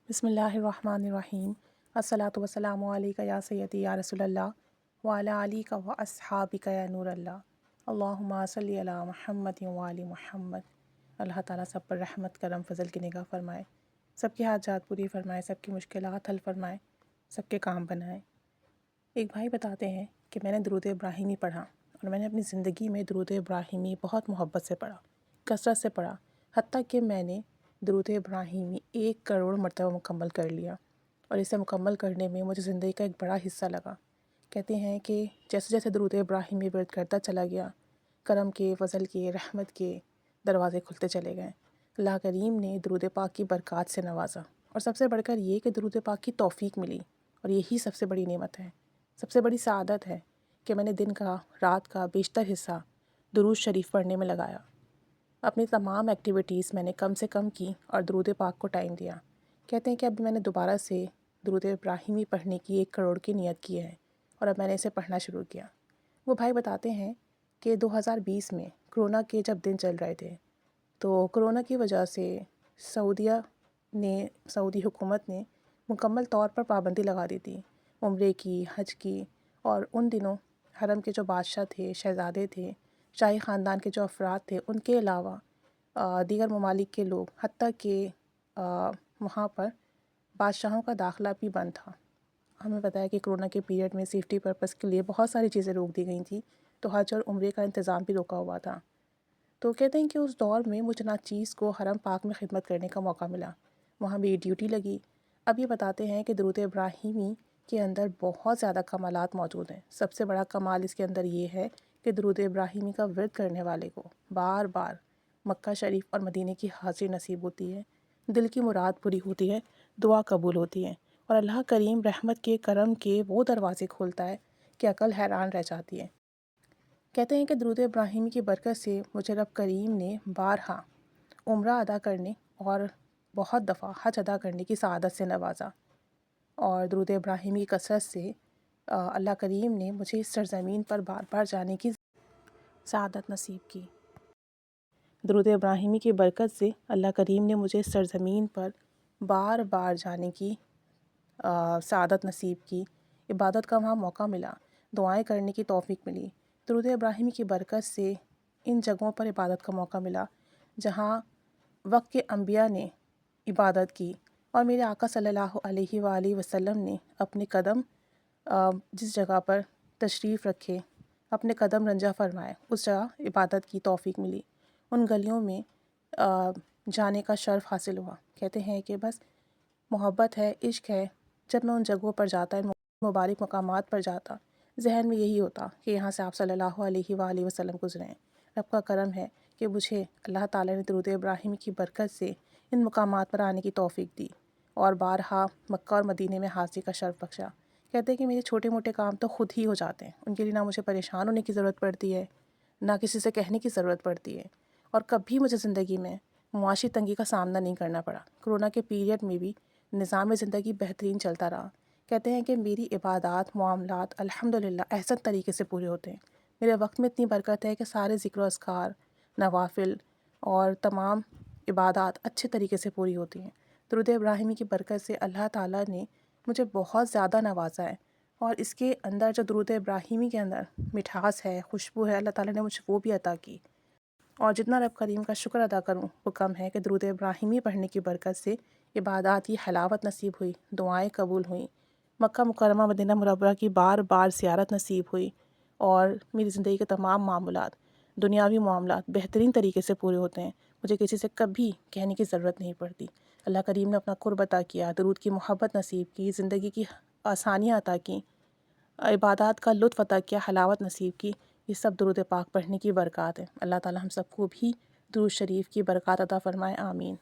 بسم اللہ الرحمن الرحیم۔ الصلاۃ والسلام علیک یا سیدی یا رسول اللہ وعلی آلک و اصحابک یا نور اللہ، اللہم صلی علی محمد وعلی محمد۔ اللہ تعالیٰ سب پر رحمت کرم فضل کی نگاہ فرمائے، سب کی حاجات پوری فرمائے، سب کی مشکلات حل فرمائے، سب کے کام بنائے۔ ایک بھائی بتاتے ہیں کہ میں نے درود ابراہیمی پڑھا اور میں نے اپنی زندگی میں درود ابراہیمی بہت محبت سے پڑھا، کثرت سے پڑھا، حتیٰ کہ میں نے درود ابراہیمی 1 کروڑ مرتبہ مکمل کر لیا، اور اسے مکمل کرنے میں مجھے زندگی کا ایک بڑا حصہ لگا۔ کہتے ہیں کہ جیسے جیسے درود ابراہیمی ورد کرتا چلا گیا، کرم کے، فضل کے، رحمت کے دروازے کھلتے چلے گئے۔ اللہ کریم نے درود پاک کی برکات سے نوازا، اور سب سے بڑھ کر یہ کہ درود پاک کی توفیق ملی، اور یہی سب سے بڑی نعمت ہے، سب سے بڑی سعادت ہے کہ میں نے دن کا، رات کا بیشتر حصہ درود شریف پڑھنے میں لگایا۔ اپنی تمام ایکٹیویٹیز میں نے کم سے کم کی اور درود پاک کو ٹائم دیا۔ کہتے ہیں کہ اب میں نے دوبارہ سے درود ابراہیمی پڑھنے کی 1 کروڑ کی نیت کی ہے، اور اب میں نے اسے پڑھنا شروع کیا۔ وہ بھائی بتاتے ہیں کہ 2020 میں کرونا کے جب دن چل رہے تھے، تو کرونا کی وجہ سے سعودی حکومت نے مکمل طور پر پابندی لگا دی تھی عمرے کی، حج کی، اور ان دنوں حرم کے جو بادشاہ تھے، شہزادے تھے، شاہی خاندان کے جو افراد تھے، ان کے علاوہ دیگر ممالک کے لوگ، حتیٰ کہ وہاں پر بادشاہوں کا داخلہ بھی بند تھا۔ ہمیں پتہ ہے کہ کرونا کے پیریڈ میں سیفٹی پرپس کے لیے بہت ساری چیزیں روک دی گئی تھیں، تو حج اور عمرے کا انتظام بھی روکا ہوا تھا۔ تو کہتے ہیں کہ اس دور میں مجھے ناچیز کو حرم پاک میں خدمت کرنے کا موقع ملا، وہاں بھی ڈیوٹی لگی۔ اب یہ بتاتے ہیں کہ درود ابراہیمی کے اندر بہت زیادہ کمالات موجود ہیں۔ سب سے بڑا کمال اس کے اندر یہ ہے کہ درود ابراہیمی کا ورد کرنے والے کو بار بار مکہ شریف اور مدینے کی حاضری نصیب ہوتی ہے، دل کی مراد پوری ہوتی ہے، دعا قبول ہوتی ہے، اور اللہ کریم رحمت کے، کرم کے وہ دروازے کھولتا ہے کہ عقل حیران رہ جاتی ہے۔ کہتے ہیں کہ درود ابراہیمی کی برکت سے مجھے رب کریم نے بارہا عمرہ ادا کرنے اور بہت دفعہ حج ادا کرنے کی سعادت سے نوازا، اور درود ابراہیمی کی کثرت سے اللہ کریم نے مجھے اس سرزمین پر بار بار جانے کی سعادت نصیب کی۔ درود ابراہیمی کی برکت سے اللہ کریم نے مجھے اس سرزمین پر بار بار جانے کی سعادت نصیب کی، عبادت کا وہاں موقع ملا، دعائیں کرنے کی توفیق ملی۔ درود ابراہیمی کی برکت سے ان جگہوں پر عبادت کا موقع ملا جہاں وقت کے انبیاء نے عبادت کی، اور میرے آقا صلی اللہ علیہ وآلہ وسلم نے اپنے قدم جس جگہ پر تشریف رکھے، اپنے قدم رنجہ فرمائے، اس جگہ عبادت کی توفیق ملی، ان گلیوں میں جانے کا شرف حاصل ہوا۔ کہتے ہیں کہ بس محبت ہے، عشق ہے، جب میں ان جگہوں پر جاتا، ان مبارک مقامات پر جاتا، ذہن میں یہی ہوتا کہ یہاں سے آپ صلی اللہ علیہ وآلہ وسلم گزرے ہیں۔ رب کا کرم ہے کہ مجھے اللہ تعالیٰ نے درود ابراہیمی کی برکت سے ان مقامات پر آنے کی توفیق دی، اور بارہا مکہ اور مدینے میں حاضری کا شرف بخشا۔ کہتے ہیں کہ میرے چھوٹے موٹے کام تو خود ہی ہو جاتے ہیں، ان کے لیے نہ مجھے پریشان ہونے کی ضرورت پڑتی ہے، نہ کسی سے کہنے کی ضرورت پڑتی ہے، اور کبھی مجھے زندگی میں معاشی تنگی کا سامنا نہیں کرنا پڑا۔ کرونا کے پیریڈ میں بھی نظام زندگی بہترین چلتا رہا۔ کہتے ہیں کہ میری عبادات، معاملات الحمدللہ احسن طریقے سے پورے ہوتے ہیں۔ میرے وقت میں اتنی برکت ہے کہ سارے ذکر و اذکار، نوافل اور تمام عبادات اچھے طریقے سے پوری ہوتی ہیں۔ درود ابراہیمی کی برکت سے اللہ تعالیٰ نے مجھے بہت زیادہ نوازا ہے، اور اس کے اندر جو درود ابراہیمی کے اندر مٹھاس ہے، خوشبو ہے، اللہ تعالیٰ نے مجھے وہ بھی عطا کی، اور جتنا رب کریم کا شکر ادا کروں وہ کم ہے کہ درود ابراہیمی پڑھنے کی برکت سے عبادات کی حلاوت نصیب ہوئی، دعائیں قبول ہوئیں، مکہ مکرمہ مدینہ منورہ کی بار بار زیارت نصیب ہوئی، اور میری زندگی کے تمام معاملات، دنیاوی معاملات بہترین طریقے سے پورے ہوتے ہیں۔ مجھے کسی سے کبھی کہنے کی ضرورت نہیں پڑتی۔ اللہ کریم نے اپنا قرب عطا کیا، درود کی محبت نصیب کی، زندگی کی آسانیاں عطا کیں، عبادات کا لطف عطا کیا، حلاوت نصیب کی۔ یہ سب درود پاک پڑھنے کی برکات ہے۔ اللہ تعالی ہم سب کو بھی درود شریف کی برکات عطا فرمائے، آمین۔